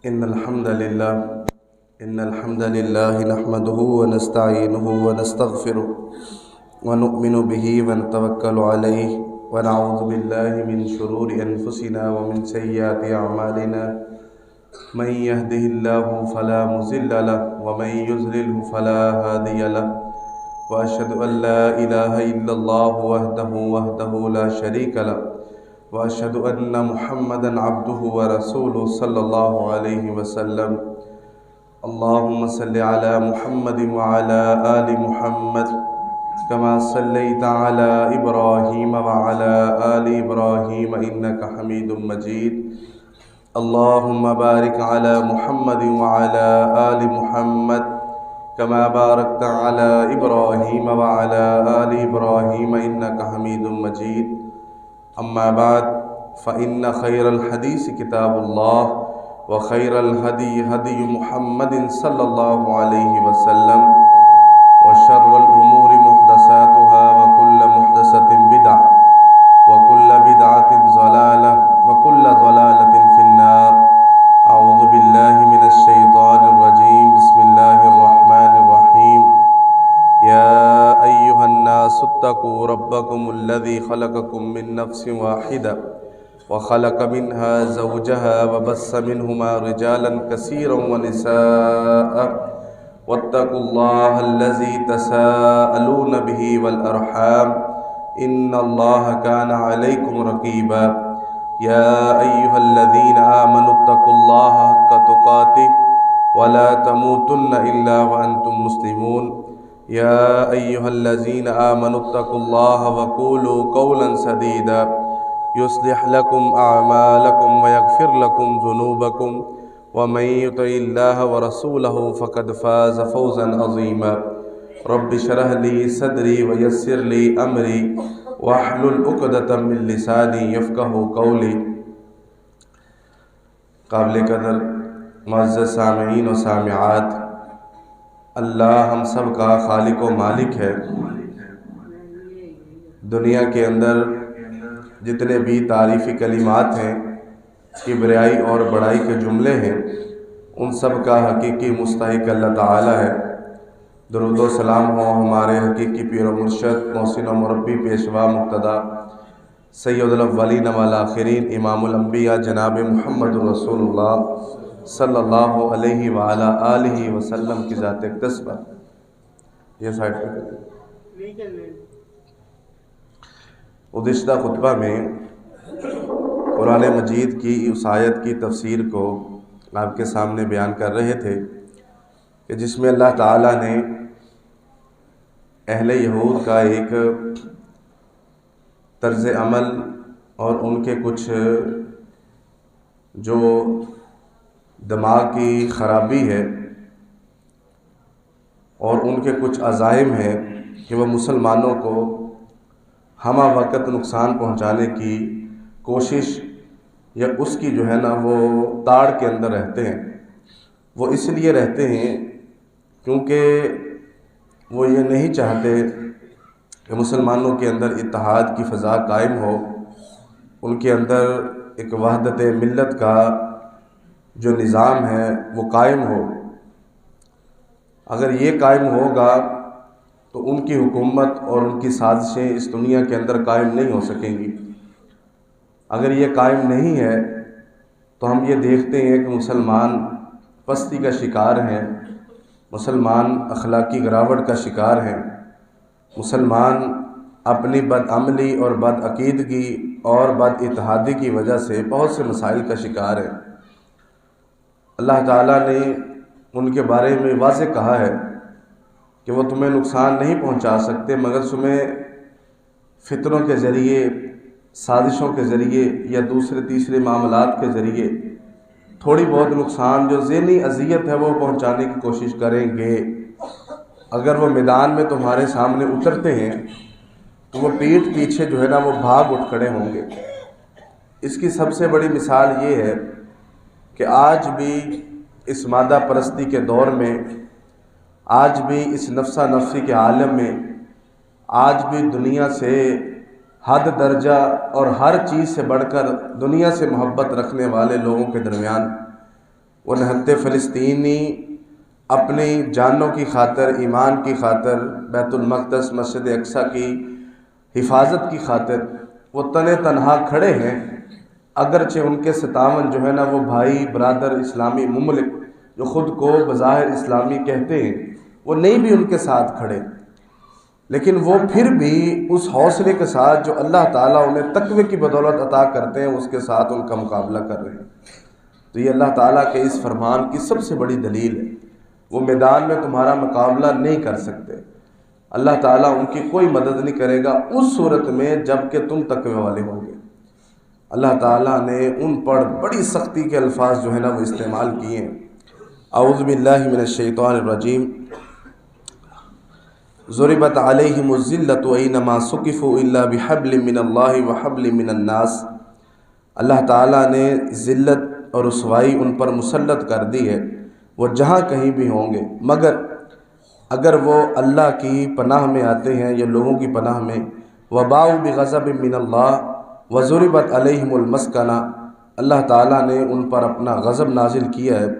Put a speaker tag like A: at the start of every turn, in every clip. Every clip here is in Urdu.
A: إن الحمد لله نحمده ونستعينه ونستغفره ونؤمن به ونتوكل عليه ونعوذ بالله من شرور أنفسنا ومن سيئات أعمالنا من يهده الله فلا مضل له ومن يضلل فلا هادي له وأشهد أن لا إله إلا الله وحده لا شريك له وأشهد أن محمدًا عبده ورسوله صلى الله عليه وسلم اللهم صل على محمد وعلى آل محمد كما صليت على إبراهيم وعلى آل إبراهيم إنك حميد مجيد اللهم بارك على محمد وعلى آل محمد كما باركت على إبراهيم وعلى آل إبراهيم إنك حميد مجيد أما بعد فإن خير الحديث كتاب الله وخير الهدي هدي محمد صلى الله عليه وسلم وشر الأمور محدثاتها وكل محدثة بدعة وكل بدعة ضلالة وكل ضلالة في النار أعوذ بالله من الشيطان الرجيم بسم الله الرحمن الرحيم يا أيها الناس اتقوا ربكم الذي خلقكم من نفس واحدة وخلق منها زوجها وبث منهما رجالا كثيرا ونساء واتقوا الله الذي تساءلون به والأرحام إن الله كان عليكم رقيبا يا أيها الذين آمنوا اتقوا الله حق تقاته ولا تموتن إلا وأنتم مسلمون يا أيها الذين آمنوا اتقوا الله وقولوا قولا سديدا يصلح لكم أعمالكم ويغفر لكم ذنوبكم ومن يطع الله ورسوله فقد فاز فوزا عظيما رب اشرح لي صدري ويسر لي أمري واحلل عقدة من لساني يفقهوا قولي. قابل قدر معزز سامعین و سامعات، اللہ ہم سب کا خالق و مالک ہے. دنیا کے اندر جتنے بھی تعریفی کلمات ہیں، کبریائی اور بڑائی کے جملے ہیں، ان سب کا حقیقی مستحق اللہ تعالی ہے. درود و سلام ہو ہمارے حقیقی پیر و مرشد، محسن و مربی، پیشوا مقتدی، سید الاولین والآخرین، امام الانبیاء جناب محمد رسول اللہ صلی اللہ علیہ وآلہ آلہ وسلم کی ذات اقدس پر. یہ سائڈ پہ گزشتہ خطبہ میں قرآن مجید کی اس آیت کی تفسیر کو آپ کے سامنے بیان کر رہے تھے کہ جس میں اللہ تعالیٰ نے اہل یہود کا ایک طرز عمل اور ان کے کچھ جو دماغ کی خرابی ہے اور ان کے کچھ عزائم ہیں کہ وہ مسلمانوں کو ہمہ وقت نقصان پہنچانے کی کوشش یا اس کی جو ہے نا وہ تاڑ کے اندر رہتے ہیں. وہ اس لیے رہتے ہیں کیونکہ وہ یہ نہیں چاہتے کہ مسلمانوں کے اندر اتحاد کی فضا قائم ہو، ان کے اندر ایک وحدت ملت کا جو نظام ہے وہ قائم ہو. اگر یہ قائم ہوگا تو ان کی حکومت اور ان کی سازشیں اس دنیا کے اندر قائم نہیں ہو سکیں گی. اگر یہ قائم نہیں ہے تو ہم یہ دیکھتے ہیں کہ مسلمان پستی کا شکار ہیں، مسلمان اخلاقی گراوٹ کا شکار ہیں، مسلمان اپنی بدعملی اور بدعقیدگی اور بد اتحادی کی وجہ سے بہت سے مسائل کا شکار ہیں. اللہ تعالیٰ نے ان کے بارے میں واضح کہا ہے کہ وہ تمہیں نقصان نہیں پہنچا سکتے مگر تمہیں فتنوں کے ذریعے، سازشوں کے ذریعے یا دوسرے تیسرے معاملات کے ذریعے تھوڑی بہت نقصان جو ذہنی اذیت ہے وہ پہنچانے کی کوشش کریں گے. اگر وہ میدان میں تمہارے سامنے اترتے ہیں تو وہ پیٹھ پیچھے جو ہے نا وہ بھاگ اٹھ کھڑے ہوں گے. اس کی سب سے بڑی مثال یہ ہے کہ آج بھی اس مادہ پرستی کے دور میں، آج بھی اس نفسا نفسی کے عالم میں، آج بھی دنیا سے حد درجہ اور ہر چیز سے بڑھ کر دنیا سے محبت رکھنے والے لوگوں کے درمیان وہ نہتے فلسطینی اپنی جانوں کی خاطر، ایمان کی خاطر، بیت المقدس مسجد اقصیٰ کی حفاظت کی خاطر وہ تنہا کھڑے ہیں، اگرچہ ان کے 57 جو ہے نا وہ بھائی برادر اسلامی ممالک جو خود کو بظاہر اسلامی کہتے ہیں وہ نہیں بھی ان کے ساتھ کھڑے، لیکن وہ پھر بھی اس حوصلے کے ساتھ جو اللہ تعالیٰ انہیں تقوی کی بدولت عطا کرتے ہیں اس کے ساتھ ان کا مقابلہ کر رہے ہیں۔ تو یہ اللہ تعالیٰ کے اس فرمان کی سب سے بڑی دلیل ہے۔ وہ میدان میں تمہارا مقابلہ نہیں کر سکتے، اللہ تعالیٰ ان کی کوئی مدد نہیں کرے گا اس صورت میں جب کہ تم تقوی والے ہوں گے۔ اللہ تعالیٰ نے ان پر بڑی سختی کے الفاظ جو ہے نا وہ استعمال کیے ہیں۔ اعوذ باللہ من الشیطان الرجیم۔ ضربت علیہم الذلۃ اینما ثقفوا الا بحبل من اللہ وحبل من الناس۔ اللہ تعالیٰ نے ذلت اور رسوائی ان پر مسلط کر دی ہے، وہ جہاں کہیں بھی ہوں گے، مگر اگر وہ اللہ کی پناہ میں آتے ہیں یا لوگوں کی پناہ میں، وباؤ بغضب من اللہ وضربت علیہم المسکنہ، اللہ تعالیٰ نے ان پر اپنا غضب نازل کیا ہے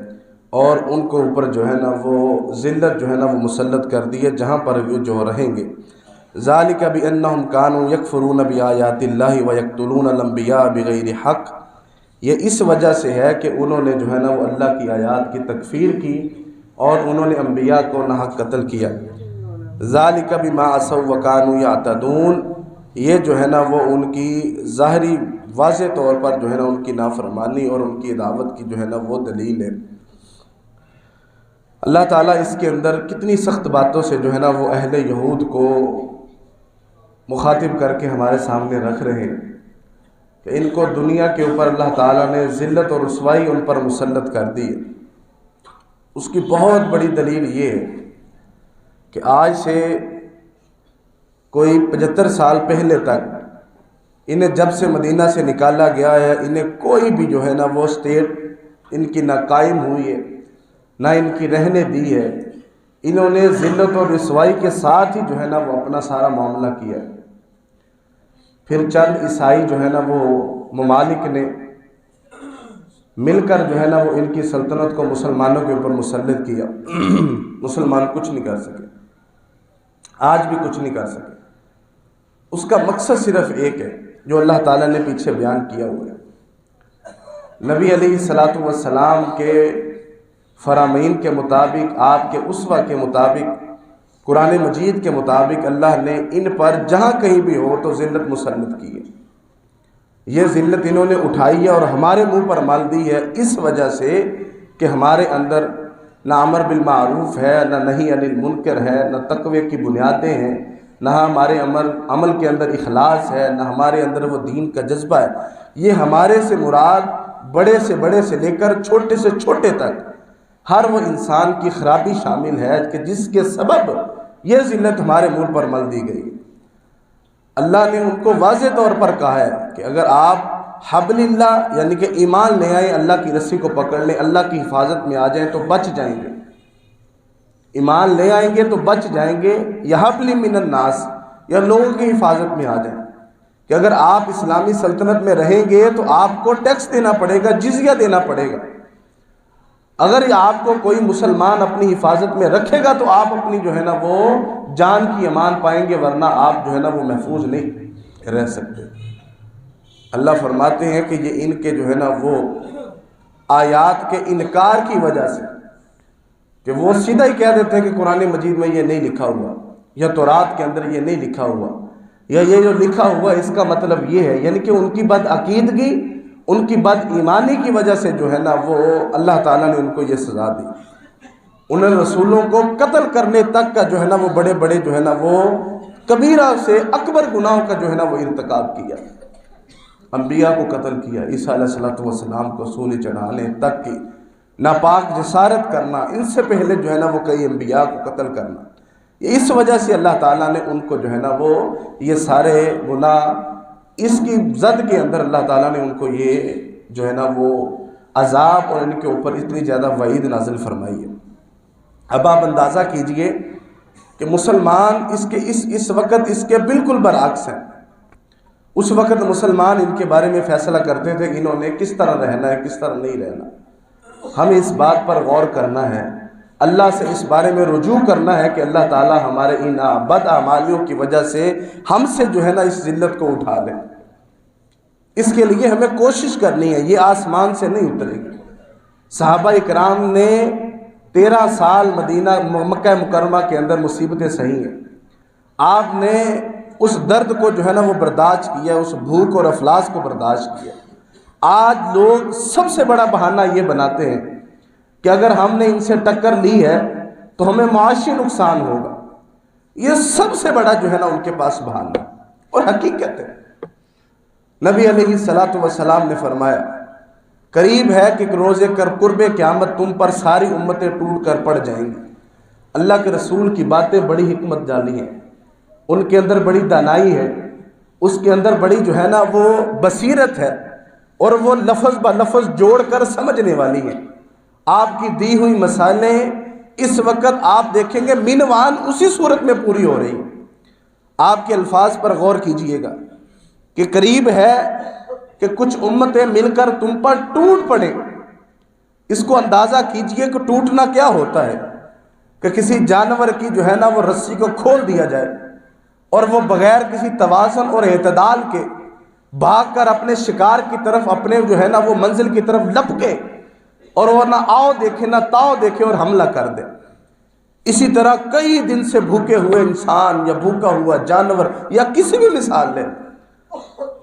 A: اور ان کو اوپر جو ہے نا وہ ذلت جو ہے نا وہ مسلط کر دی ہے جہاں پر وہ جو رہیں گے۔ ذالک بانہم کانوا یکفرون بآیات اللہ ویقتلون الانبیاء بغیر حق، یہ اس وجہ سے ہے کہ انہوں نے جو ہے نا وہ اللہ کی آیات کی تکفیر کی اور انہوں نے انبیاء کو ناحق قتل کیا۔ ذالک بما عصوا وکانوا یعتدون، یہ جو ہے نا وہ ان کی ظاہری واضح طور پر جو ہے نا ان کی نافرمانی اور ان کی عداوت کی جو ہے نا وہ دلیل ہے۔ اللہ تعالیٰ اس کے اندر کتنی سخت باتوں سے جو ہے نا وہ اہل یہود کو مخاطب کر کے ہمارے سامنے رکھ رہے ہیں کہ ان کو دنیا کے اوپر اللہ تعالیٰ نے ذلت اور رسوائی ان پر مسلط کر دی ہے۔ اس کی بہت بڑی دلیل یہ ہے کہ آج سے کوئی 75 سال پہلے تک انہیں جب سے مدینہ سے نکالا گیا ہے، انہیں کوئی بھی جو ہے نا وہ اسٹیٹ ان کی نہ قائم ہوئی ہے نہ ان کی رہنے دی ہے۔ انہوں نے ذلت اور رسوائی کے ساتھ ہی جو ہے نا وہ اپنا سارا معاملہ کیا۔ پھر چند عیسائی جو ہے نا وہ ممالک نے مل کر جو ہے نا وہ ان کی سلطنت کو مسلمانوں کے اوپر مسلط کیا۔ مسلمان کچھ نہیں کر سکے، آج بھی کچھ نہیں کر سکے۔ اس کا مقصد صرف ایک ہے جو اللہ تعالیٰ نے پیچھے بیان کیا ہوا ہے۔ نبی علیہ الصلاۃ والسلام کے فرامین کے مطابق، آپ کے اسوہ کے مطابق، قرآن مجید کے مطابق اللہ نے ان پر جہاں کہیں بھی ہو تو ذلت مسلط کی ہے۔ یہ ذلت انہوں نے اٹھائی ہے اور ہمارے منہ پر مال دی ہے اس وجہ سے کہ ہمارے اندر نہ امر بالمعروف ہے، نہ نہی عن المنکر ہے، نہ تقوی کی بنیادیں ہیں، نہ ہمارے عمل کے اندر اخلاص ہے، نہ ہمارے اندر وہ دین کا جذبہ ہے۔ یہ ہمارے سے مراد بڑے سے لے کر چھوٹے سے چھوٹے تک ہر وہ انسان کی خرابی شامل ہے کہ جس کے سبب یہ ذلت ہمارے منہ پر مل دی گئی۔ اللہ نے ان کو واضح طور پر کہا ہے کہ اگر آپ حبل اللہ یعنی کہ ایمان لے آئیں، اللہ کی رسی کو پکڑ لیں، اللہ کی حفاظت میں آ جائیں تو بچ جائیں گے۔ ایمان لے آئیں گے تو بچ جائیں گے، یا حبل من الناس، یا لوگوں کی حفاظت میں آ جائیں۔ کہ اگر آپ اسلامی سلطنت میں رہیں گے تو آپ کو ٹیکس دینا پڑے گا، جزیہ دینا پڑے گا۔ اگر آپ کو کوئی مسلمان اپنی حفاظت میں رکھے گا تو آپ اپنی جو ہے نا وہ جان کی امان پائیں گے، ورنہ آپ جو ہے نا وہ محفوظ نہیں رہ سکتے۔ اللہ فرماتے ہیں کہ یہ ان کے جو ہے نا وہ آیات کے انکار کی وجہ سے، کہ وہ سیدھا ہی کہہ دیتے ہیں کہ قرآن مجید میں یہ نہیں لکھا ہوا، یا تورات کے اندر یہ نہیں لکھا ہوا، یا یہ جو لکھا ہوا اس کا مطلب یہ ہے، یعنی کہ ان کی بدعقیدگی، ان کی بد ایمانی کی وجہ سے جو ہے نا وہ اللہ تعالیٰ نے ان کو یہ سزا دی۔ انہوں نے رسولوں کو قتل کرنے تک کا جو ہے نا وہ بڑے بڑے جو ہے نا وہ کبیرہ سے اکبر گناہوں کا جو ہے نا وہ ارتکاب کیا۔ انبیاء کو قتل کیا، عیسیٰ علیہ السلام کو سولی چڑھانے تک کی، ناپاک جسارت کرنا، ان سے پہلے جو ہے نا وہ کئی انبیاء کو قتل کرنا۔ اس وجہ سے اللہ تعالیٰ نے ان کو جو ہے نا وہ یہ سارے گناہ، اس کی زد کے اندر اللہ تعالیٰ نے ان کو یہ جو ہے نا وہ عذاب اور ان کے اوپر اتنی زیادہ وعید نازل فرمائی ہے۔ اب آپ اندازہ کیجئے کہ مسلمان اس وقت اس کے بالکل برعکس ہیں۔ اس وقت مسلمان ان کے بارے میں فیصلہ کرتے تھے کہ انہوں نے کس طرح رہنا ہے، کس طرح نہیں رہنا۔ ہمیں اس بات پر غور کرنا ہے، اللہ سے اس بارے میں رجوع کرنا ہے کہ اللہ تعالی ہمارے ان بد اعمالیوں کی وجہ سے ہم سے جو ہے نا اس ذلت کو اٹھا لے۔ اس کے لیے ہمیں کوشش کرنی ہے، یہ آسمان سے نہیں اترے گی۔ صحابہ اکرام نے 13 سال مکہ مکرمہ کے اندر مصیبتیں سہی ہیں۔ آپ نے اس درد کو جو ہے نا وہ برداشت کیا، اس بھوک اور افلاس کو برداشت کیا۔ آج لوگ سب سے بڑا بہانہ یہ بناتے ہیں کہ اگر ہم نے ان سے ٹکر لی ہے تو ہمیں معاشی نقصان ہوگا۔ یہ سب سے بڑا جو ہے نا ان کے پاس بہانہ اور حقیقت ہے۔ نبی علیہ الصلوۃ والسلام نے فرمایا قریب ہے کہ روز قرب قیامت تم پر ساری امتیں ٹوٹ کر پڑ جائیں گی۔ اللہ کے رسول کی باتیں بڑی حکمت جالی ہیں، ان کے اندر بڑی دانائی ہے، اس کے اندر بڑی جو ہے نا وہ بصیرت ہے، اور وہ لفظ با لفظ جوڑ کر سمجھنے والی ہیں۔ آپ کی دی ہوئی مسائلیں اس وقت آپ دیکھیں گے منوان اسی صورت میں پوری ہو رہی ہیں۔ آپ کے الفاظ پر غور کیجئے گا کہ قریب ہے کہ کچھ امتیں مل کر تم پر ٹوٹ پڑیں۔ اس کو اندازہ کیجئے کہ ٹوٹنا کیا ہوتا ہے، کہ کسی جانور کی جو ہے نا وہ رسی کو کھول دیا جائے اور وہ بغیر کسی توازن اور اعتدال کے بھاگ کر اپنے شکار کی طرف، اپنے جو ہے نا وہ منزل کی طرف لپکے، اور وہ نہ آؤ دیکھے نہ تاؤ دیکھے اور حملہ کر دے۔ اسی طرح کئی دن سے بھوکے ہوئے انسان یا بھوکا ہوا جانور یا کسی بھی مثال لیں،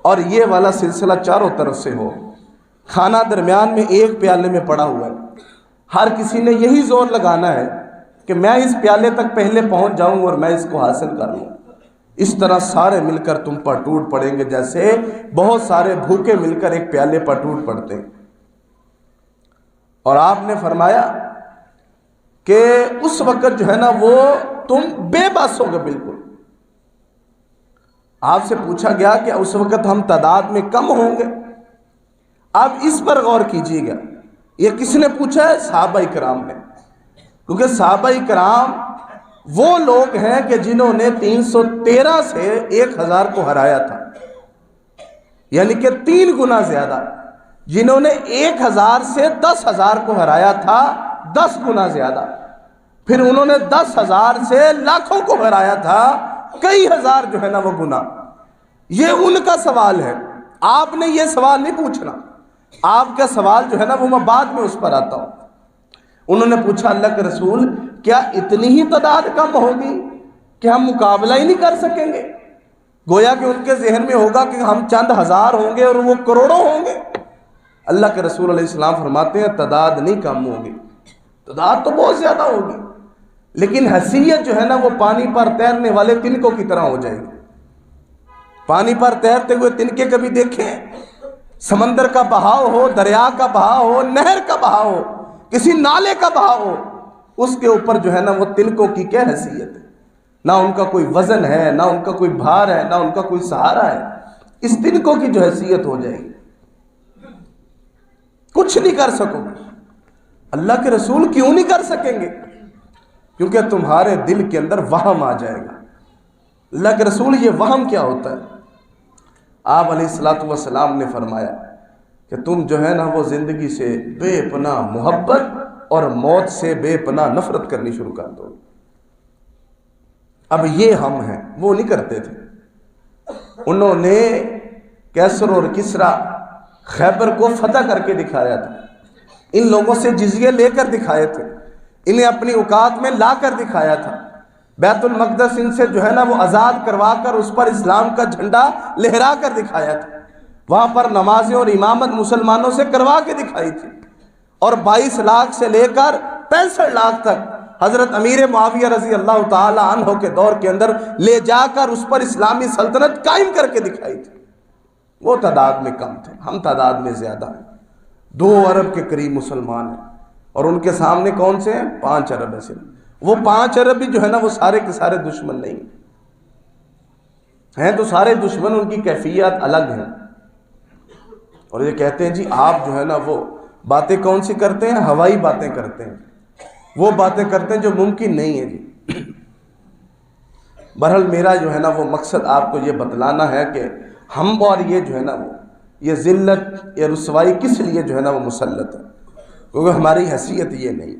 A: اور یہ والا سلسلہ چاروں طرف سے ہو، کھانا درمیان میں ایک پیالے میں پڑا ہوا ہے، ہر کسی نے یہی زور لگانا ہے کہ میں اس پیالے تک پہلے پہنچ جاؤں اور میں اس کو حاصل کر لوں۔ اس طرح سارے مل کر تم پر ٹوٹ پڑیں گے جیسے بہت سارے بھوکے مل کر ایک پیالے پر ٹوٹ پڑتے ہیں۔ اور آپ نے فرمایا کہ اس وقت جو ہے نا وہ تم بے بس ہوگے بالکل۔ آپ سے پوچھا گیا کہ اس وقت ہم تعداد میں کم ہوں گے؟ آپ اس پر غور کیجیے گا، یہ کس نے پوچھا ہے؟ صحابہ کرام نے، کیونکہ صحابہ کرام وہ لوگ ہیں کہ جنہوں نے 313 سے 1000 کو ہرایا تھا، یعنی کہ 3 گنا زیادہ۔ جنہوں نے 1000 سے 10,000 کو ہرایا تھا، 10 گنا زیادہ۔ پھر انہوں نے 10,000 سے لاکھوں کو ہرایا تھا، کئی ہزار جو ہے نا وہ گنا۔ یہ ان کا سوال ہے، آپ نے یہ سوال نہیں پوچھنا۔ آپ کا سوال جو ہے نا وہ میں بعد میں اس پر آتا ہوں۔ انہوں نے پوچھا اللہ کے رسول کیا اتنی ہی تعداد کم ہوگی کہ ہم مقابلہ ہی نہیں کر سکیں گے؟ گویا کہ ان کے ذہن میں ہوگا کہ ہم چند ہزار ہوں گے اور وہ کروڑوں ہوں گے۔ اللہ کے رسول علیہ السلام فرماتے ہیں تعداد نہیں کم ہوگی، تعداد تو بہت زیادہ ہوگی، لیکن حیثیت جو ہے نا وہ پانی پر تیرنے والے تنکوں کی طرح ہو جائے گی۔ پانی پر تیرتے ہوئے تنکے کبھی دیکھیں؟ سمندر کا بہاؤ ہو، دریا کا بہاؤ ہو، نہر کا بہاؤ ہو، کسی نالے کا بہاؤ ہو، اس کے اوپر جو ہے نا وہ تنکوں کی کیا حیثیت ہے؟ نہ ان کا کوئی وزن ہے، نہ ان کا کوئی بھار ہے، نہ ان کا کوئی سہارا ہے۔ اس تنکوں کی جو حیثیت ہو جائے گی، کچھ نہیں کر سکو گے۔ اللہ کے رسول کیوں نہیں کر سکیں گے؟ کیونکہ تمہارے دل کے اندر وہم آ جائے گا۔ اللہ کے رسول یہ وہم کیا ہوتا ہے؟ آپ علیہ الصلوۃ والسلام نے فرمایا کہ تم جو ہے نا وہ زندگی سے بے پناہ محبت اور موت سے بے پناہ نفرت کرنی شروع کر دو۔ اب یہ ہم ہیں، وہ نہیں کرتے تھے۔ انہوں نے کیسر اور کسرا خیبر کو فتح کر کے دکھایا تھا، ان لوگوں سے جزیے لے کر دکھائے تھے، انہیں اپنی اوقات میں لا کر دکھایا تھا، بیت المقدس ان سے جو ہے نا وہ آزاد کروا کر اس پر اسلام کا جھنڈا لہرا کر دکھایا تھا، وہاں پر نمازیں اور امامت مسلمانوں سے کروا کے دکھائی تھی، اور 22 لاکھ سے لے کر 65 لاکھ تک حضرت امیر معاویہ رضی اللہ تعالی عنہ کے دور کے اندر لے جا کر اس پر اسلامی سلطنت قائم کر کے دکھائی تھی۔ وہ تعداد میں کم تھے، ہم تعداد میں زیادہ ہیں، 2 ارب کے قریب مسلمان ہیں، اور ان کے سامنے کون سے ہیں؟ 5 ارب ایسے۔ وہ 5 ارب بھی جو ہے نا وہ سارے کے سارے دشمن نہیں ہیں تو سارے دشمن، ان کی کیفیت الگ ہیں، اور یہ کہتے ہیں جی آپ جو ہے نا وہ باتیں کون سی کرتے ہیں؟ ہوائی باتیں کرتے ہیں، وہ باتیں کرتے ہیں جو ممکن نہیں ہے جی۔ بہرحال میرا جو ہے نا وہ مقصد آپ کو یہ بتلانا ہے کہ ہم اور یہ جو ہے نا وہ یہ ذلت، یہ رسوائی کس لیے جو ہے نا وہ مسلط ہے۔ کیونکہ ہماری حیثیت یہ نہیں.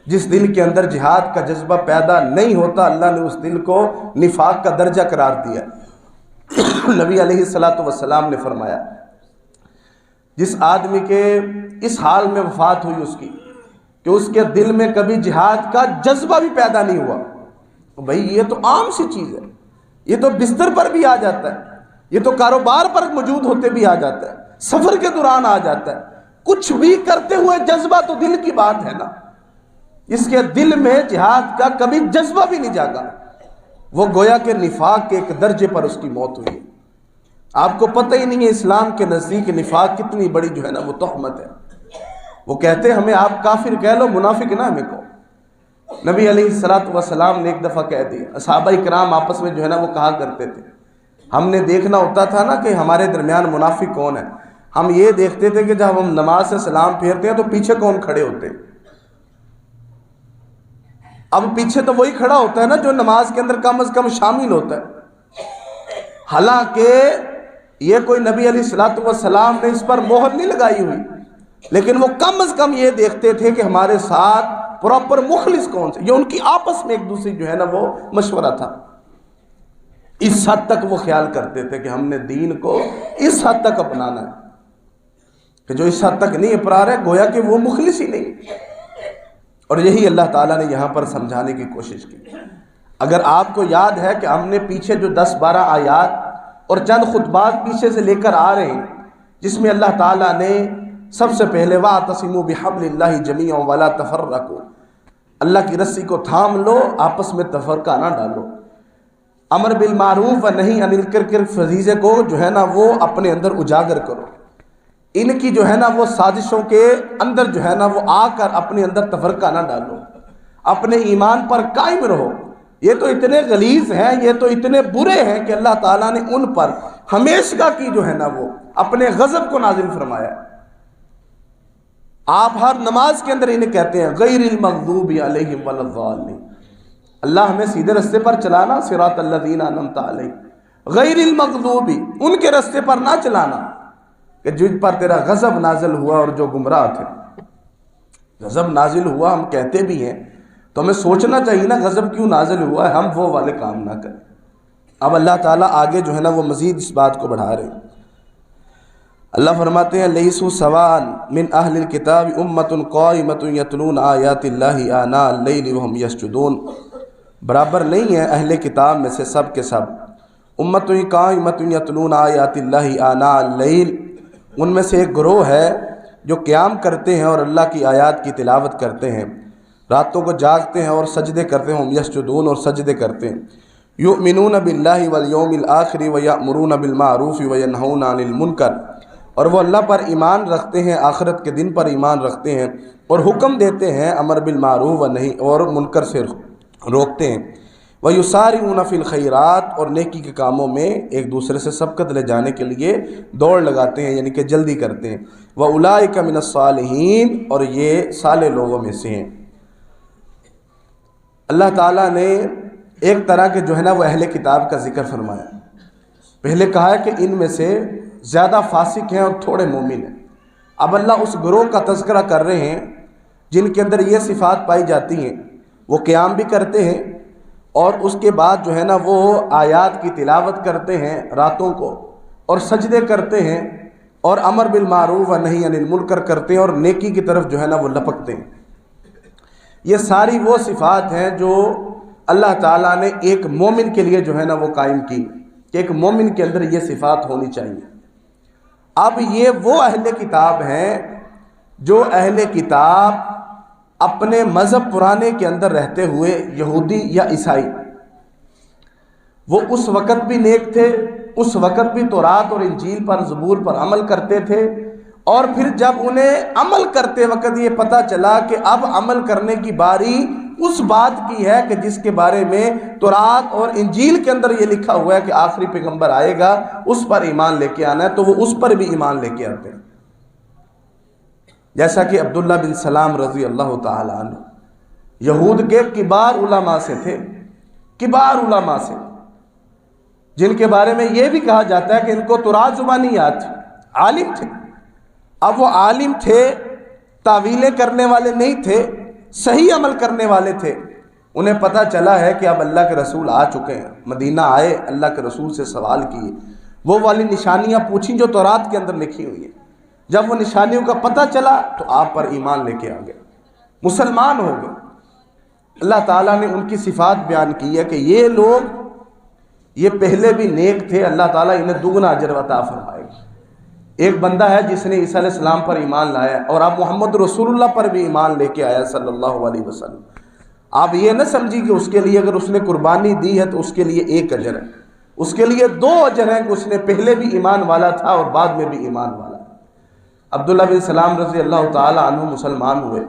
A: جس دل کے اندر جہاد کا جذبہ پیدا نہیں ہوتا اللہ نے اس دل کو نفاق کا درجہ قرار دیا. نبی علیہ الصلوۃ والسلام نے فرمایا جس آدمی کے اس حال میں وفات ہوئی اس کی کہ اس کے دل میں کبھی جہاد کا جذبہ بھی پیدا نہیں ہوا، بھائی یہ تو عام سی چیز ہے، یہ تو بستر پر بھی آ جاتا ہے، یہ تو کاروبار پر موجود ہوتے بھی آ جاتا ہے، سفر کے دوران آ جاتا ہے، کچھ بھی کرتے ہوئے جذبہ تو دل کی بات ہے نا. اس کے دل میں جہاد کا کبھی جذبہ بھی نہیں جاگا، وہ گویا کہ نفاق کے ایک درجے پر اس کی موت ہوئی. آپ کو پتہ ہی نہیں ہے اسلام کے نزدیک نفاق کتنی بڑی جو ہے نا وہ تہمت ہے. وہ کہتے ہیں ہمیں آپ کافر کہہ لو، منافق نہ ہمیں کہو. نبی علیہ الصلوۃ والسلام نے ایک دفعہ کہہ دیا. صحابہ کرام آپس میں جو ہے نا وہ کہا کرتے تھے، ہم نے دیکھنا ہوتا تھا نا کہ ہمارے درمیان منافق کون ہے، ہم یہ دیکھتے تھے کہ جب ہم نماز سے سلام پھیرتے ہیں تو پیچھے کون کھڑے ہوتے ہیں. اب پیچھے تو وہی کھڑا ہوتا ہے نا جو نماز کے اندر کم از کم شامل ہوتا ہے. حالانکہ یہ کوئی نبی علیہ الصلوۃ والسلام نے اس پر مہر نہیں لگائی ہوئی، لیکن وہ کم از کم یہ دیکھتے تھے کہ ہمارے ساتھ پراپر مخلص کون سے. یہ ان کی آپس میں ایک دوسری جو ہے نا وہ مشورہ تھا. اس حد تک وہ خیال کرتے تھے کہ ہم نے دین کو اس حد تک اپنانا ہے کہ جو اس حد تک نہیں اپنا رہے گویا کہ وہ مخلص ہی نہیں. اور یہی اللہ تعالیٰ نے یہاں پر سمجھانے کی کوشش کی. اگر آپ کو یاد ہے کہ ہم نے پیچھے جو 10-12 آیات اور چند خطبات پیچھے سے لے کر آ رہے ہیں جس میں اللہ تعالیٰ نے سب سے پہلے وَاعْتَصِمُوا بِحَبْلِ اللَّهِ جَمِيعًا وَلَا تَفَرَّقُوا، اللہ کی رسی کو تھام لو، آپس میں تفرقہ نہ ڈالو. امر بالمعروف و نہی عن المنکر کے فریضے کو جو ہے نا وہ اپنے اندر اجاگر کرو. ان کی جو ہے نا وہ سازشوں کے اندر جو ہے نا وہ آ کر اپنے اندر تفرقہ نہ ڈالو، اپنے ایمان پر قائم رہو. یہ تو اتنے غلیظ ہیں، یہ تو اتنے برے ہیں کہ اللہ تعالیٰ نے ان پر ہمیشہ کی جو ہے نا وہ اپنے غضب کو نازل فرمایا. آپ ہر نماز کے اندر انہیں کہتے ہیں غیر المغضوب علیہم ولا الضالین، اللہ ہمیں سیدھے راستے پر چلانا، صراط الذین انعمت علیہم، غیر المغضوب ان کے راستے پر نہ چلانا کہ جن پر تیرا غضب نازل ہوا اور جو گمراہ تھے. غضب نازل ہوا ہم کہتے بھی ہیں تو ہمیں سوچنا چاہیے نا غضب کیوں نازل ہوا ہے، ہم وہ والے کام نہ کریں. اب اللہ تعالیٰ آگے جو ہے نا وہ مزید اس بات کو بڑھا رہے ہیں. اللہ فرماتے ہیں لیسوا سواء من اہل الکتاب امۃ قائمۃ یتلون آیات اللہ آناء اللیل وہم یسجدون، برابر نہیں ہے اہل کتاب میں سے سب کے سب امۃ قائمۃ یتلون آیات اللہ آناء اللیل، ان میں سے ایک گروہ ہے جو قیام کرتے ہیں اور اللہ کی آیات کی تلاوت کرتے ہیں، راتوں کو جاگتے ہیں اور سجدے کرتے ہیں، ہم یسجدون اور سجدے کرتے ہیں، یؤمنون باللہ والیوم الآخر ویأمرون بالمعروف وینہون عن المنکر، اور وہ اللہ پر ایمان رکھتے ہیں، آخرت کے دن پر ایمان رکھتے ہیں اور حکم دیتے ہیں امر بالمعروف و نہی اور منکر سے روکتے ہیں، وَيُسَارِعُونَ فِي الْخَيْرَاتِ، اور نیکی کے کاموں میں ایک دوسرے سے سبقت لے جانے کے لیے دوڑ لگاتے ہیں یعنی کہ جلدی کرتے ہیں، وَأُولَٰئِكَ مِنَ الصَّالِحِينَ، اور یہ صالح لوگوں میں سے ہیں. اللہ تعالیٰ نے ایک طرح کے جو ہے نا وہ اہل کتاب کا ذکر فرمایا. پہلے کہا ہے کہ ان میں سے زیادہ فاسق ہیں اور تھوڑے مومن ہیں. اب اللہ اس گروہ کا تذکرہ کر رہے ہیں جن کے اندر یہ صفات پائی جاتی ہیں، وہ قیام بھی کرتے ہیں اور اس کے بعد جو ہے نا وہ آیات کی تلاوت کرتے ہیں راتوں کو اور سجدے کرتے ہیں اور امر بالمعروف و نہی عن المنکر کرتے ہیں اور نیکی کی طرف جو ہے نا وہ لپکتے ہیں. یہ ساری وہ صفات ہیں جو اللہ تعالیٰ نے ایک مومن کے لیے جو ہے نا وہ قائم کی کہ ایک مومن کے اندر یہ صفات ہونی چاہیے. اب یہ وہ اہل کتاب ہیں جو اہل کتاب اپنے مذہب پرانے کے اندر رہتے ہوئے یہودی یا عیسائی، وہ اس وقت بھی نیک تھے، اس وقت بھی تورات اور انجیل پر زبور پر عمل کرتے تھے، اور پھر جب انہیں عمل کرتے وقت یہ پتہ چلا کہ اب عمل کرنے کی باری اس بات کی ہے کہ جس کے بارے میں تورات اور انجیل کے اندر یہ لکھا ہوا ہے کہ آخری پیغمبر آئے گا، اس پر ایمان لے کے آنا ہے، تو وہ اس پر بھی ایمان لے کے آتے ہیں. جیسا کہ عبداللہ بن سلام رضی اللہ تعالیٰ عنہ یہود کے کبار علماء سے تھے، کبار علماء سے، جن کے بارے میں یہ بھی کہا جاتا ہے کہ ان کو تورات زبانی یاد تھی، عالم تھے. اب وہ عالم تھے تعویلیں کرنے والے نہیں تھے، صحیح عمل کرنے والے تھے۔ انہیں پتہ چلا ہے کہ اب اللہ کے رسول آ چکے ہیں، مدینہ آئے، اللہ کے رسول سے سوال کیے، وہ والی نشانیاں پوچھیں جو تورات کے اندر لکھی ہوئی ہیں۔ جب وہ نشانیوں کا پتہ چلا تو آپ پر ایمان لے کے آ گئے، مسلمان ہو گئے۔ اللہ تعالیٰ نے ان کی صفات بیان کی ہے کہ یہ لوگ یہ پہلے بھی نیک تھے، اللہ تعالیٰ انہیں دگنا اجر عطا فرمائے گا۔ ایک بندہ ہے جس نے عیسیٰ علیہ السلام پر ایمان لایا اور آپ محمد رسول اللہ پر بھی ایمان لے کے آیا صلی اللہ علیہ وسلم۔ آپ یہ نہ سمجھی کہ اس کے لیے اگر اس نے قربانی دی ہے تو اس کے لیے ایک اجر ہے، اس کے لیے 2 اجر ہیں کہ اس نے پہلے بھی ایمان والا تھا اور بعد میں بھی ایمان والا۔ عبداللہ بن سلام رضی اللہ تعالی عنہ مسلمان ہوئے،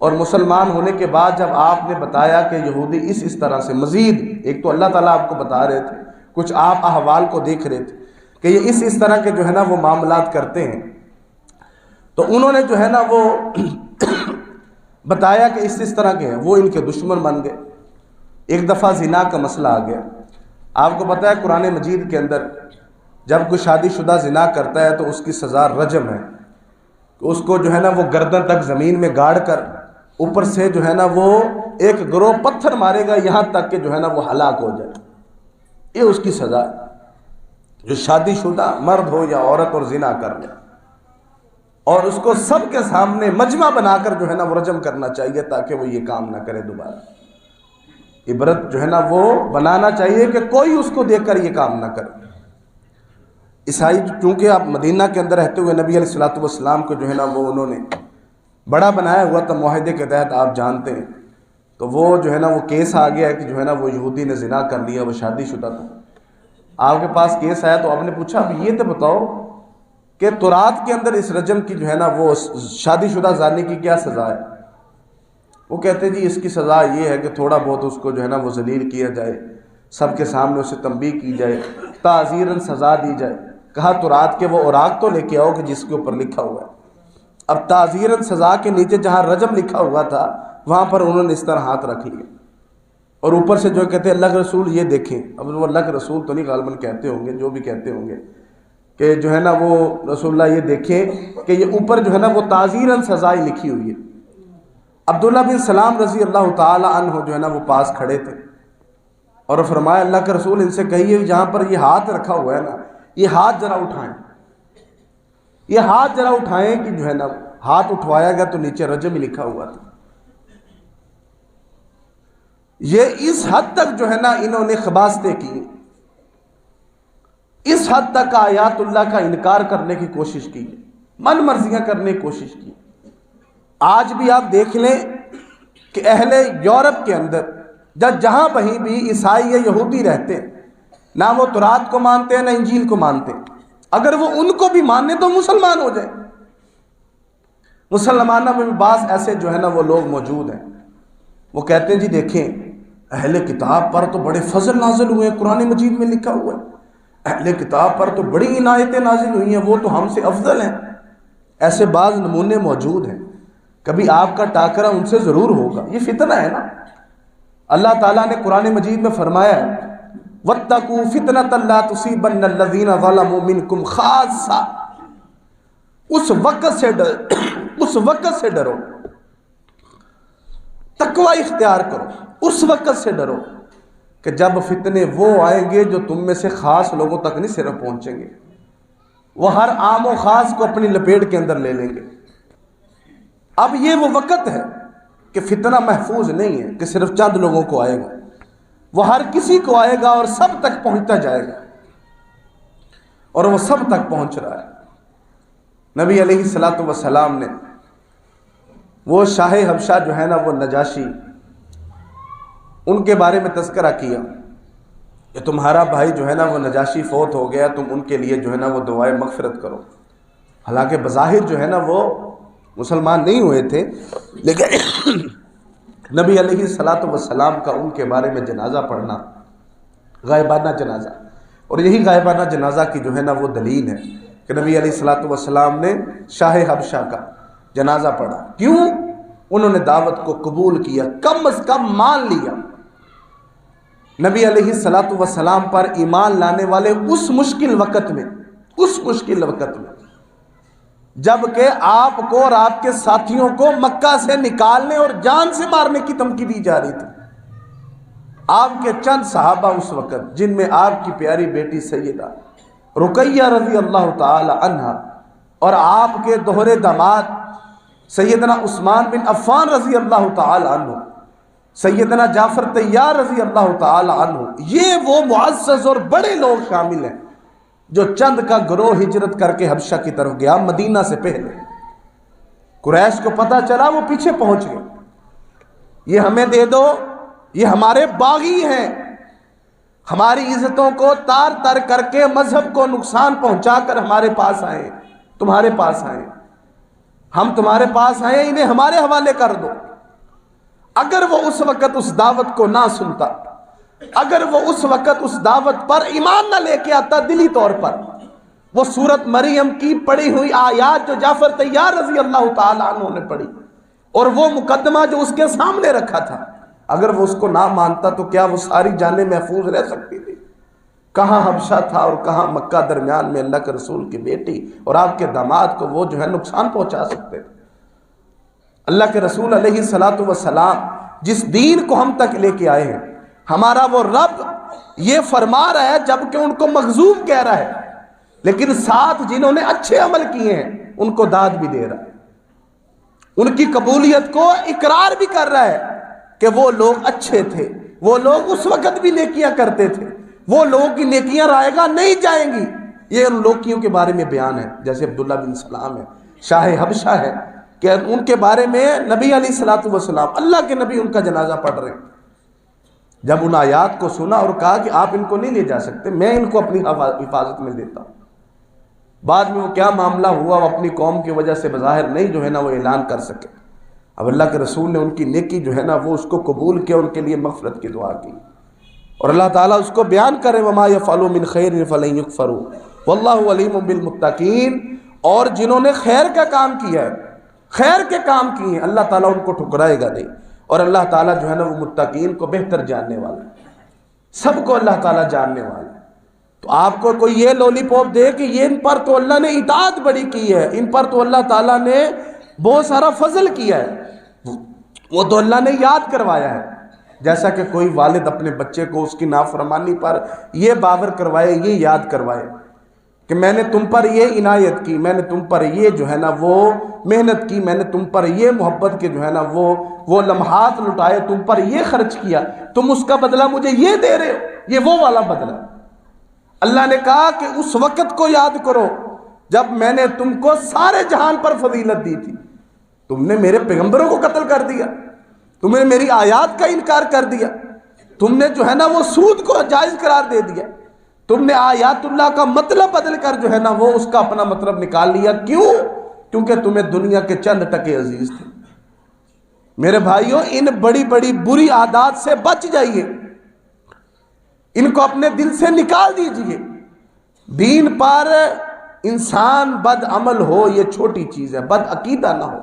A: اور مسلمان ہونے کے بعد جب آپ نے بتایا کہ یہودی اس طرح سے، مزید ایک تو اللہ تعالیٰ آپ کو بتا رہے تھے، کچھ آپ احوال کو دیکھ رہے تھے کہ یہ اس طرح کے جو ہے نا وہ معاملات کرتے ہیں، تو انہوں نے جو ہے نا وہ بتایا کہ اس طرح کے ہیں، وہ ان کے دشمن بن گئے۔ ایک دفعہ زنا کا مسئلہ آ گیا۔ آپ کو پتہ ہے قرآن مجید کے اندر جب کوئی شادی شدہ زنا کرتا ہے تو اس کی سزا رجم ہے، اس کو جو ہے نا وہ گردن تک زمین میں گاڑ کر اوپر سے جو ہے نا وہ ایک گروہ پتھر مارے گا یہاں تک کہ جو ہے نا وہ ہلاک ہو جائے۔ یہ اس کی سزا ہے، جو شادی شدہ مرد ہو یا عورت اور زنا کر لے، اور اس کو سب کے سامنے مجمع بنا کر جو ہے نا وہ رجم کرنا چاہیے تاکہ وہ یہ کام نہ کرے دوبارہ۔ عبرت جو ہے نا وہ بنانا چاہیے کہ کوئی اس کو دیکھ کر یہ کام نہ کرے۔ عیسائی چونکہ آپ مدینہ کے اندر رہتے ہوئے نبی علیہ السلام کو جو ہے نا وہ انہوں نے بڑا بنایا ہوا تھا، معاہدے کے تحت آپ جانتے ہیں، تو وہ جو ہے نا وہ کیس آ گیا کہ جو ہے نا وہ یہودی نے زنا کر لیا، وہ شادی شدہ تھا۔ آپ کے پاس کیس آیا تو آپ نے پوچھا اب یہ تو بتاؤ کہ تورات کے اندر اس رجم کی جو ہے نا وہ شادی شدہ زانی کی کیا سزا ہے؟ وہ کہتے جی اس کی سزا یہ ہے کہ تھوڑا بہت اس کو جو ہے نا وہ ذلیل کیا جائے، سب کے سامنے اسے تنبیہ کی جائے، تعزیراً سزا دی جائے۔ کہا تورات کے وہ اوراق تو لے کے آؤ کہ جس کے اوپر لکھا ہوا ہے۔ اب تعزیراً سزا کے نیچے جہاں رجم لکھا ہوا تھا وہاں پر انہوں نے اس طرح ہاتھ رکھ لیے، اور اوپر سے جو کہتے ہیں اللہ کے رسول یہ دیکھیں۔ اب وہ اللہ کے رسول تو نہیں غالباً کہتے ہوں گے، جو بھی کہتے ہوں گے کہ جو ہے نا وہ رسول اللہ یہ دیکھیں کہ یہ اوپر جو ہے نا وہ تعزیراً سزا لکھی ہوئی ہے۔ عبداللہ بن سلام رضی اللہ تعالی عنہ جو ہے نا وہ پاس کھڑے تھے، اور فرمایا اللہ کے رسول ان سے کہیے جہاں پر یہ ہاتھ رکھا ہوا ہے نا یہ ہاتھ ذرا اٹھائیں، یہ ہاتھ ذرا اٹھائیں کہ جو ہے نا ہاتھ اٹھوایا گیا تو نیچے رجم ہی لکھا ہوا تھا۔ یہ اس حد تک جو ہے نا انہوں نے خباثتیں کی، اس حد تک آیات اللہ کا انکار کرنے کی کوشش کی، من مرضیاں کرنے کی کوشش کی۔ آج بھی آپ دیکھ لیں کہ اہل یورپ کے اندر جہاں کہیں بھی عیسائی یا یہودی رہتے ہیں، نہ وہ تورات کو مانتے ہیں نہ انجیل کو مانتے ہیں۔ اگر وہ ان کو بھی ماننے تو مسلمان ہو جائیں۔ مسلمانوں میں بھی بعض ایسے جو ہے نا وہ لوگ موجود ہیں، وہ کہتے ہیں جی دیکھیں اہل کتاب پر تو بڑے فضل نازل ہوئے ہیں، قرآن مجید میں لکھا ہوا ہے اہل کتاب پر تو بڑی عنایتیں نازل ہوئی ہیں، وہ تو ہم سے افضل ہیں۔ ایسے بعض نمونے موجود ہیں، کبھی آپ کا ٹاکرا ان سے ضرور ہوگا، یہ فتنہ ہے نا۔ اللہ تعالیٰ نے قرآن مجید میں فرمایا ہے وَاتَّقُوا فِتْنَةً لَا تُصِيبَنَّ الَّذِينَ ظَلَمُوا مِنْكُمْ خَاصَّةً، اس وقت سے ڈرو، تقوی اختیار کرو، اس وقت سے ڈرو کہ جب فتنے وہ آئیں گے جو تم میں سے خاص لوگوں تک نہیں صرف پہنچیں گے، وہ ہر عام و خاص کو اپنی لپیٹ کے اندر لے لیں گے۔ اب یہ وہ وقت ہے کہ فتنہ محفوظ نہیں ہے کہ صرف چند لوگوں کو آئے گا، وہ ہر کسی کو آئے گا اور سب تک پہنچتا جائے گا، اور وہ سب تک پہنچ رہا ہے۔ نبی علیہ السلام نے وہ شاہ حبشہ جو ہے نا وہ نجاشی، ان کے بارے میں تذکرہ کیا کہ تمہارا بھائی جو ہے نا وہ نجاشی فوت ہو گیا، تم ان کے لیے جو ہے نا وہ دعائے مغفرت کرو۔ حالانکہ بظاہر جو ہے نا وہ مسلمان نہیں ہوئے تھے، لیکن نبی علیہ السلام کا ان کے بارے میں جنازہ پڑھنا، غائبانہ جنازہ، اور یہی غائبانہ جنازہ کی جو ہے نا وہ دلیل ہے کہ نبی علیہ السلام نے شاہ حبشہ کا جنازہ پڑھا۔ کیوں؟ انہوں نے دعوت کو قبول کیا، کم از کم مان لیا۔ نبی علیہ السلام پر ایمان لانے والے اس مشکل وقت میں جبکہ آپ کو اور آپ کے ساتھیوں کو مکہ سے نکالنے اور جان سے مارنے کی دھمکی دی جا رہی تھی۔ آپ کے چند صحابہ اس وقت، جن میں آپ کی پیاری بیٹی سیدہ رقیہ رضی اللہ تعالی عنہا اور آپ کے دوہرے داماد سیدنا عثمان بن عفان رضی اللہ تعالی عنہ، سیدنا جعفر طیار رضی اللہ تعالی عنہ، یہ وہ معزز اور بڑے لوگ شامل ہیں جو چند کا گروہ ہجرت کر کے حبشہ کی طرف گیا مدینہ سے پہلے۔ قریش کو پتہ چلا، وہ پیچھے پہنچ گئے، یہ ہمیں دے دو، یہ ہمارے باغی ہیں، ہماری عزتوں کو تار تر کر کے مذہب کو نقصان پہنچا کر ہمارے پاس آئے، تمہارے پاس آئے، ہم تمہارے پاس آئے، انہیں ہمارے حوالے کر دو۔ اگر وہ اس وقت اس دعوت کو نہ سنتا، اگر وہ اس وقت اس دعوت پر ایمان نہ لے کے آتا دلی طور پر، وہ سورت مریم کی پڑھی ہوئی آیات جو جعفر طیار رضی اللہ تعالی عنہ نے پڑھی اور وہ مقدمہ جو اس کے سامنے رکھا تھا، اگر وہ اس کو نہ مانتا تو کیا وہ ساری جانیں محفوظ رہ سکتی تھی؟ کہاں حبشہ تھا اور کہاں مکہ، درمیان میں اللہ کے رسول کی بیٹی اور آپ کے داماد کو وہ جو ہے نقصان پہنچا سکتے تھے۔ اللہ کے رسول علیہ الصلوۃ والسلام جس دین کو ہم تک لے کے آئے ہیں، ہمارا وہ رب یہ فرما رہا ہے جبکہ ان کو مغضوب کہہ رہا ہے، لیکن ساتھ جنہوں نے اچھے عمل کیے ہیں ان کو داد بھی دے رہا ہے، ان کی قبولیت کو اقرار بھی کر رہا ہے کہ وہ لوگ اچھے تھے، وہ لوگ اس وقت بھی نیکیاں کرتے تھے، وہ لوگوں کی نیکیاں رائے گاہ نہیں جائیں گی۔ یہ ان لوگوں کے بارے میں بیان ہے، جیسے عبداللہ بن سلام ہے، شاہ حبشہ ہے، کہ ان کے بارے میں نبی علیہ الصلوۃ والسلام، اللہ کے نبی ان کا جنازہ پڑھ رہے ہیں۔ جب ان آیات کو سنا اور کہا کہ آپ ان کو نہیں لے جا سکتے، میں ان کو اپنی حفاظت میں دیتا ہوں۔ بعد میں وہ کیا معاملہ ہوا، وہ اپنی قوم کی وجہ سے بظاہر نہیں جو ہے نا وہ اعلان کر سکے۔ اب اللہ کے رسول نے ان کی نیکی جو ہے نا وہ اس کو قبول کیا، ان کے لیے مغفرت کی دعا کی، اور اللہ تعالیٰ اس کو بیان کرے وَمَا يَفْعَلُوا مِنْ خَيْرٍ فَلَن يُكْفَرُوا وَاللَّهُ عَلِيمٌ بِالْمُتَّقِينَ۔ اور جنہوں نے خیر کا کام کیا ہے، خیر کے کام کیے ہیں، اللہ تعالیٰ ان کو ٹھکرائے گا نہیں، اور اللہ تعالیٰ جو ہے نا وہ متقین کو بہتر جاننے والا ہے، سب کو اللہ تعالیٰ جاننے والا ہے۔ تو آپ کو کوئی یہ لولی پاپ دے کہ یہ ان پر تو اللہ نے اطاعت بڑی کی ہے، ان پر تو اللہ تعالیٰ نے بہت سارا فضل کیا ہے، وہ تو اللہ نے یاد کروایا ہے۔ جیسا کہ کوئی والد اپنے بچے کو اس کی نافرمانی پر یہ باور کروائے، یہ یاد کروائے کہ میں نے تم پر یہ عنایت کی، میں نے تم پر یہ جو ہے نا وہ محنت کی، میں نے تم پر یہ محبت کے جو ہے نا وہ لمحات لٹائے، تم پر یہ خرچ کیا، تم اس کا بدلہ مجھے یہ دے رہے ہو، یہ وہ والا بدلہ۔ اللہ نے کہا کہ اس وقت کو یاد کرو جب میں نے تم کو سارے جہان پر فضیلت دی تھی، تم نے میرے پیغمبروں کو قتل کر دیا، تم نے میری آیات کا انکار کر دیا، تم نے جو ہے نا وہ سود کو جائز قرار دے دیا، تم نے آیات اللہ کا مطلب بدل کر جو ہے نا وہ اس کا اپنا مطلب نکال لیا۔ کیوں؟ کیونکہ تمہیں دنیا کے چند ٹکے عزیز تھے۔ میرے بھائیوں، ان بڑی بڑی بری عادات سے بچ جائیے، ان کو اپنے دل سے نکال دیجئے۔ دین پر انسان بد عمل ہو یہ چھوٹی چیز ہے، بد عقیدہ نہ ہو،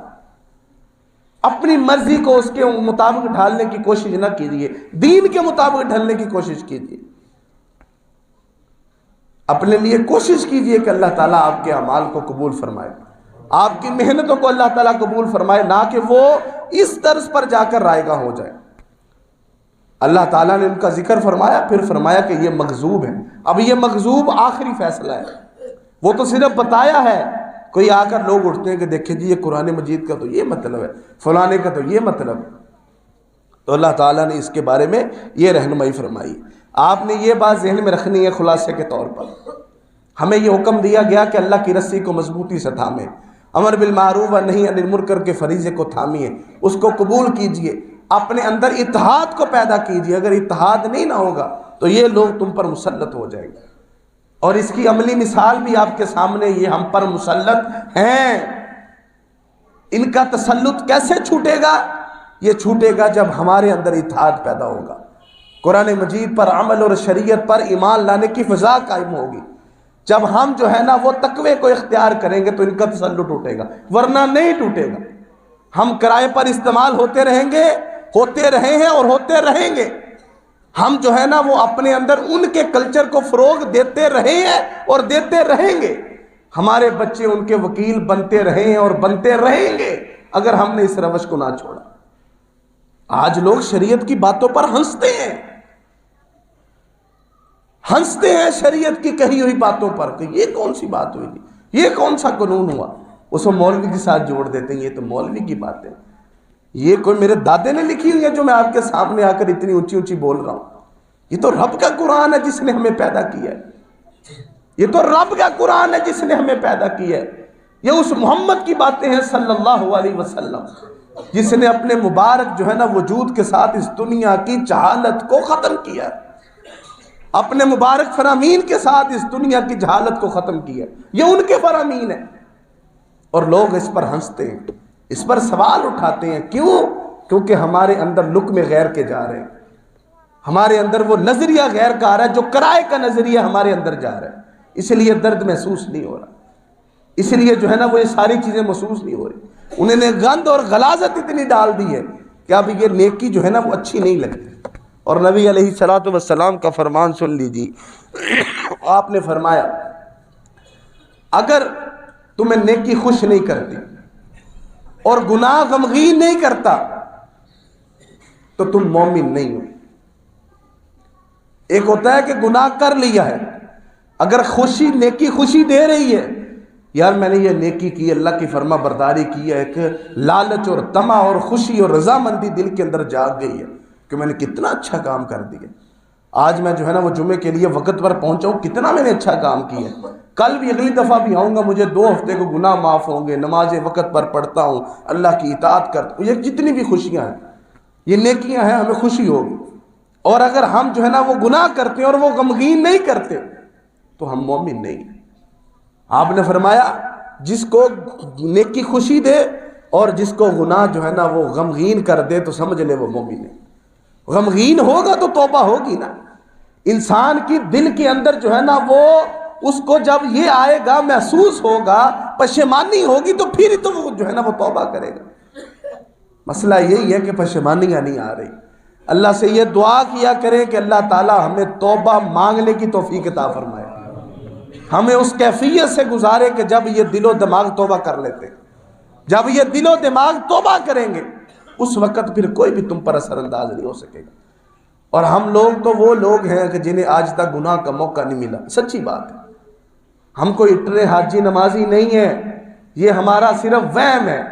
A: اپنی مرضی کو اس کے مطابق ڈھالنے کی کوشش نہ کیجیے، دین کے مطابق ڈھالنے کی کوشش کیجیے۔ اپنے لیے کوشش کیجیے کہ اللہ تعالیٰ آپ کے اعمال کو قبول فرمائے، آپ کی محنتوں کو اللہ تعالیٰ قبول فرمائے، نہ کہ وہ اس طرز پر جا کر رائے گاہ ہو جائے۔ اللہ تعالیٰ نے ان کا ذکر فرمایا، پھر فرمایا کہ یہ مغضوب ہے۔ اب یہ مغضوب آخری فیصلہ ہے، وہ تو صرف بتایا ہے۔ کوئی آ کر لوگ اٹھتے ہیں کہ دیکھیں جی یہ قرآن مجید کا تو یہ مطلب ہے، فلانے کا تو یہ مطلب ہے، تو اللہ تعالیٰ نے اس کے بارے میں یہ رہنمائی فرمائی۔ آپ نے یہ بات ذہن میں رکھنی ہے خلاصے کے طور پر، ہمیں یہ حکم دیا گیا کہ اللہ کی رسی کو مضبوطی سے تھامیں، امر بالمعروف و نہی عن المنکر کے فریضے کو تھامیے، اس کو قبول کیجئے، اپنے اندر اتحاد کو پیدا کیجئے۔ اگر اتحاد نہیں نہ ہوگا تو یہ لوگ تم پر مسلط ہو جائیں گے، اور اس کی عملی مثال بھی آپ کے سامنے، یہ ہم پر مسلط ہیں۔ ان کا تسلط کیسے چھوٹے گا؟ یہ چھوٹے گا جب ہمارے اندر اتحاد پیدا ہوگا، قرآن مجید پر عمل اور شریعت پر ایمان لانے کی فضا قائم ہوگی۔ جب ہم جو ہے نا وہ تقوی کو اختیار کریں گے تو ان کا تسلط ٹوٹے گا، ورنہ نہیں ٹوٹے گا۔ ہم کرائے پر استعمال ہوتے رہیں گے، ہوتے رہے ہیں اور ہوتے رہیں گے۔ ہم جو ہے نا وہ اپنے اندر ان کے کلچر کو فروغ دیتے رہے ہیں اور دیتے رہیں گے۔ ہمارے بچے ان کے وکیل بنتے رہے ہیں اور بنتے رہیں گے اگر ہم نے اس روش کو نہ چھوڑا۔ آج لوگ شریعت کی باتوں پر ہنستے ہیں شریعت کی کہی ہوئی باتوں پر کہ یہ کون سی بات ہوئی، یہ کون سا قانون ہوا، اس کو مولوی کے ساتھ جوڑ دیتے ہیں، یہ تو مولوی کی بات ہے، یہ کوئی میرے دادے نے لکھی ہوئی ہے جو میں آپ کے سامنے آ کر اتنی اونچی اونچی بول رہا ہوں، یہ تو رب کا قرآن ہے جس نے ہمیں پیدا کیا ہے، یہ تو رب کا قرآن ہے جس نے ہمیں پیدا کیا ہے، یہ اس محمد کی باتیں ہیں صلی اللہ علیہ وسلم جس نے اپنے مبارک جو ہے نا وجود کے ساتھ اس دنیا کی جہالت کو ختم کیا ہے، اپنے مبارک فرامین کے ساتھ اس دنیا کی جہالت کو ختم کیا، یہ ان کے فرامین ہیں، اور لوگ اس پر ہنستے ہیں، اس پر سوال اٹھاتے ہیں، کیوں؟ کیونکہ ہمارے اندر لقمے غیر کے جا رہے ہیں، ہمارے اندر وہ نظریہ غیر کا آ رہا ہے جو کرائے کا نظریہ ہمارے اندر جا رہا ہے، اس لیے درد محسوس نہیں ہو رہا، اس لیے جو ہے نا وہ یہ ساری چیزیں محسوس نہیں ہو رہی، انہیں نے گند اور غلاظت اتنی ڈال دی ہے کہ اب یہ نیکی جو ہے نا وہ اچھی نہیں لگتی۔ اور نبی علیہ السلام کا فرمان سن لیجیے، آپ نے فرمایا اگر تمہیں نیکی خوش نہیں کرتی اور گناہ غمگین نہیں کرتا تو تم مومن نہیں ہو۔ ایک ہوتا ہے کہ گناہ کر لیا ہے، اگر خوشی نیکی خوشی دے رہی ہے، یار میں نے یہ نیکی کی، اللہ کی فرما برداری کی ہے، کہ لالچ اور طمع اور خوشی اور رضامندی دل کے اندر جاگ گئی ہے کہ میں نے کتنا اچھا کام کر دیا، آج میں جو ہے نا وہ جمعے کے لیے وقت پر پہنچا ہوں، کتنا میں نے اچھا کام کیا، کل بھی اگلی دفعہ بھی آؤں گا، مجھے 2 ہفتے کو گناہ معاف ہوں گے، نمازیں وقت پر پڑھتا ہوں، اللہ کی اطاعت کرتا ہوں، یہ جتنی بھی خوشیاں ہیں یہ نیکیاں ہیں، ہمیں خوشی ہوگی۔ اور اگر ہم جو ہے نا وہ گناہ کرتے ہیں اور وہ غمگین نہیں کرتے تو ہم مومن نہیں ہیں۔ آپ نے فرمایا جس کو نیکی خوشی دے اور جس کو گناہ جو ہے نا وہ غمگین کر دے تو سمجھ لے وہ مومن ہے۔ غمگین ہوگا تو توبہ ہوگی نا، انسان کی دل کے اندر جو ہے نا وہ اس کو جب یہ آئے گا، محسوس ہوگا، پشیمانی ہوگی تو پھر تو وہ جو ہے نا وہ توبہ کرے گا۔ مسئلہ یہی ہے کہ پشیمانیاں نہیں آ رہی۔ اللہ سے یہ دعا کیا کریں کہ اللہ تعالی ہمیں توبہ مانگنے کی توفیق عطا فرمائے، ہمیں اس کیفیت سے گزارے کہ جب یہ دل و دماغ توبہ کر لیتے، جب یہ دل و دماغ توبہ کریں گے اس وقت پھر کوئی بھی تم پر اثر انداز نہیں ہو سکے گا۔ اور ہم لوگ تو وہ لوگ ہیں کہ جنہیں آج تک گناہ کا موقع نہیں ملا، سچی بات ہے، ہم کوئی اٹرے حاجی نمازی نہیں ہیں، یہ ہمارا صرف وہم ہے۔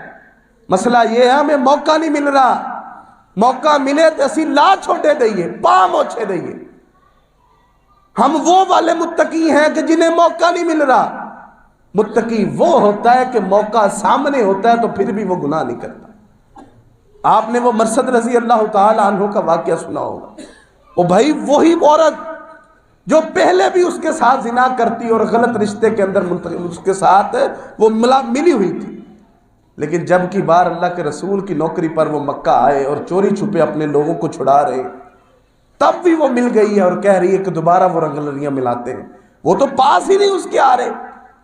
A: مسئلہ یہ ہے ہمیں موقع نہیں مل رہا، موقع ملے تو اسی لا چھوٹے دئیے، پاں موچھے دئیے۔ ہم وہ والے متقی ہیں کہ جنہیں موقع نہیں مل رہا۔ متقی وہ ہوتا ہے کہ موقع سامنے ہوتا ہے تو پھر بھی وہ گناہ نہیں کرتا۔ آپ نے وہ مرثد رضی اللہ تعالی عنہ کا واقعہ سنا ہوگا، وہ بھائی وہی عورت جو پہلے بھی اس کے ساتھ زنا کرتی اور غلط رشتے کے اندر اس کے ساتھ وہ ملی ہوئی تھی، لیکن جب کی بار اللہ کے رسول کی نوکری پر وہ مکہ آئے اور چوری چھپے اپنے لوگوں کو چھڑا رہے، تب بھی وہ مل گئی ہے اور کہہ رہی ہے کہ دوبارہ وہ رنگ لڑیاں ملاتے ہیں، وہ تو پاس ہی نہیں اس کے آ رہے،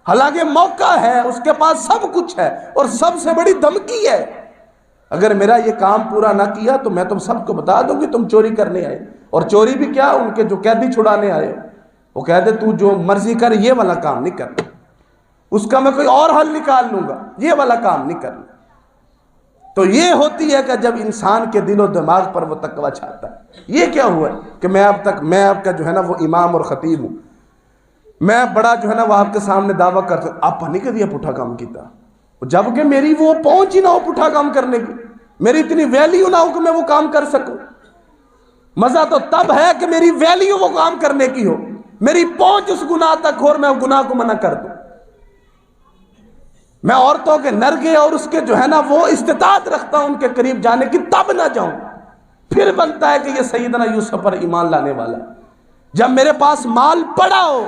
A: حالانکہ موقع ہے، اس کے پاس سب کچھ ہے، اور سب سے بڑی دھمکی ہے اگر میرا یہ کام پورا نہ کیا تو میں تم سب کو بتا دوں کہ تم چوری کرنے آئے، اور چوری بھی کیا، ان کے جو قیدی چھڑانے آئے، وہ کہتے تو جو مرضی کر، یہ والا کام نہیں کرنا، اس کا میں کوئی اور حل نکال لوں گا، یہ والا کام نہیں کرنا۔ تو یہ ہوتی ہے کہ جب انسان کے دل و دماغ پر وہ تقوی چھاتا ہے۔ یہ کیا ہوا ہے کہ میں آپ کا جو ہے نا وہ امام اور خطیب ہوں، میں بڑا جو ہے نا وہ آپ کے سامنے دعویٰ کرتا ہوں، آپ نہیں کدیا پٹھا کام کیتا، جبکہ میری وہ پہنچ ہی نہ ہو پٹھا کام کرنے کی، میری اتنی ویلیو نہ ہو کہ میں وہ کام کر سکوں۔ مزہ تو تب ہے کہ میری ویلیو وہ کام کرنے کی ہو، میری پہنچ اس گناہ تک ہو اور میں گناہ کو منع کر دوں، میں عورتوں کے نرگے اور اس کے جو ہے نا وہ استطاعت رکھتا ہوں ان کے قریب جانے کی، تب نہ جاؤں، پھر بنتا ہے کہ یہ سیدنا یوسف پر ایمان لانے والا۔ جب میرے پاس مال پڑا ہو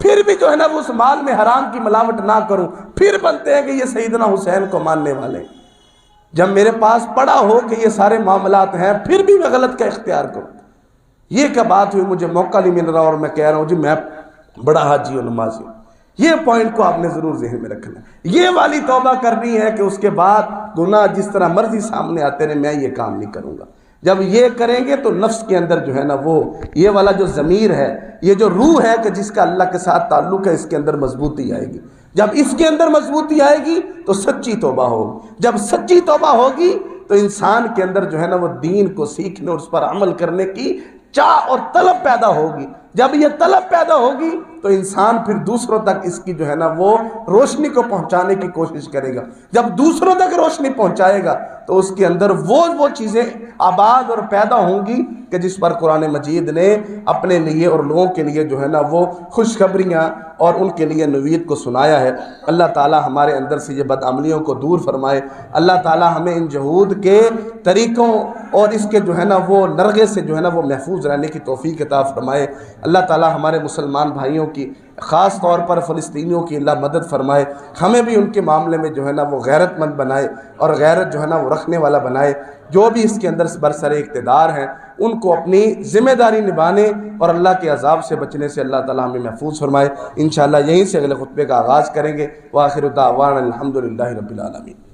A: پھر بھی جو ہے نا وہ اس مال میں حرام کی ملاوٹ نہ کروں، پھر بنتے ہیں کہ یہ سیدنا حسین کو ماننے والے۔ جب میرے پاس پڑا ہو کہ یہ سارے معاملات ہیں پھر بھی میں غلط کا اختیار کروں، یہ کیا بات ہوئی، مجھے موقع نہیں مل رہا اور میں کہہ رہا ہوں جی میں بڑا حاجی اور نمازی ہوں۔ یہ پوائنٹ کو آپ نے ضرور ذہن میں رکھنا ہے، یہ والی توبہ کرنی ہے کہ اس کے بعد گناہ جس طرح مرضی سامنے آتے رہے میں یہ کام نہیں کروں گا، جب یہ کریں گے تو نفس کے اندر جو ہے نا وہ یہ والا جو ضمیر ہے، یہ جو روح ہے کہ جس کا اللہ کے ساتھ تعلق ہے، اس کے اندر مضبوطی آئے گی۔ جب اس کے اندر مضبوطی آئے گی تو سچی توبہ ہوگی۔ جب سچی توبہ ہوگی تو انسان کے اندر جو ہے نا وہ دین کو سیکھنے اور اس پر عمل کرنے کی چاہ اور طلب پیدا ہوگی۔ جب یہ طلب پیدا ہوگی تو انسان پھر دوسروں تک اس کی جو ہے نا وہ روشنی کو پہنچانے کی کوشش کرے گا۔ جب دوسروں تک روشنی پہنچائے گا تو اس کے اندر وہ چیزیں آباد اور پیدا ہوں گی کہ جس پر قرآن مجید نے اپنے لیے اور لوگوں کے لیے جو ہے نا وہ خوشخبریاں اور ان کے لیے نوید کو سنایا ہے۔ اللہ تعالی ہمارے اندر سے یہ بدعملیوں کو دور فرمائے۔ اللہ تعالی ہمیں ان جہود کے طریقوں اور اس کے جو ہے نا وہ نرغے سے جو ہے نا وہ محفوظ رہنے کی توفیق عطا فرمائے۔ اللہ تعالی ہمارے مسلمان بھائیوں کی، خاص طور پر فلسطینیوں کی اللہ مدد فرمائے۔ ہمیں بھی ان کے معاملے میں جو ہے نا وہ غیرت مند بنائے اور غیرت جو ہے نا وہ رکھنے والا بنائے۔ جو بھی اس کے اندر برسر اقتدار ہیں ان کو اپنی ذمہ داری نبھانے اور اللہ کے عذاب سے بچنے سے اللہ تعالی ہمیں محفوظ فرمائے۔ انشاءاللہ یہیں سے اگلے خطبے کا آغاز کریں گے۔ وآخر دعوانا الحمدللہ رب العالمین۔